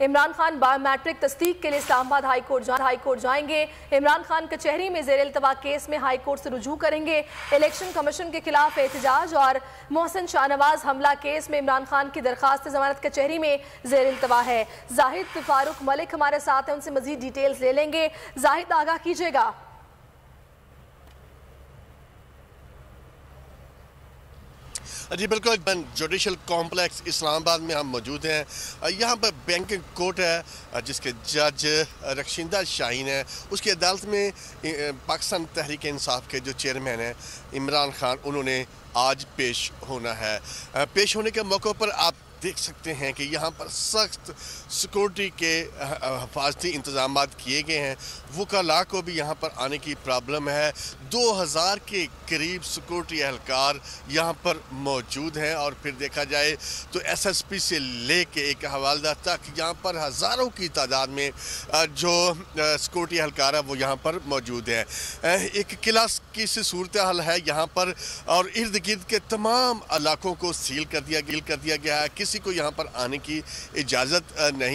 Imran Khan biometric تصدیق کے لیے اسلام آباد ہائی کورٹ جائیں گے۔ عمران خان کچہری میں زیر التوا کیس میں ہائی کورٹ سے رجوع کریں گے۔ الیکشن کمیشن کے خلاف احتجاج اور محسن شاہ نواز حملہ کیس میں عمران خان کی درخواست ضمانت کچہری میں زیر التوا ہے۔ زاہد فاروق ملک ہمارے ساتھ ہیں، ان سے مزید ڈیٹیلز لے لیں گے۔ زاہد، آگاہ کیجیے گا۔ جی بالکل، جوڈیشل کمپلیکس اسلام آباد میں ہم موجود ہیں۔ یہاں پر بینکنگ کورٹ ہے جس کے جج رخشندہ شاہین ہے، اس کی عدالت میں پاکستان تحریک انصاف کے جو چیئرمین ہیں عمران خان، انہوں نے آج پیش ہونا ہے۔ پیش ہونے کے موقع پر آپ دیکھ سکتے ہیں کہ یہاں پر سخت سیکورٹی کے حفاظتی انتظامات کیے گئے ہیں۔ وکلاء کو بھی یہاں پر آنے کی پرابلم ہے۔ 2000 کے قریب سیکورٹی اہلکار یہاں پر موجود ہیں، اور پھر دیکھا جائے تو ایس ایس پی سے لے کے ایک حوالدار تک یہاں پر ہزاروں کی تعداد میں جو سیکورٹی اہلکار ہے وہ یہاں پر موجود ہیں۔ ایک کلاس کی سی صورتحال ہے یہاں پر، اور ارد گرد کے تمام علاقوں کو سیل کر دیا گیا ہے۔ کسی کو یہاں پر آنے کی اجازت نہیں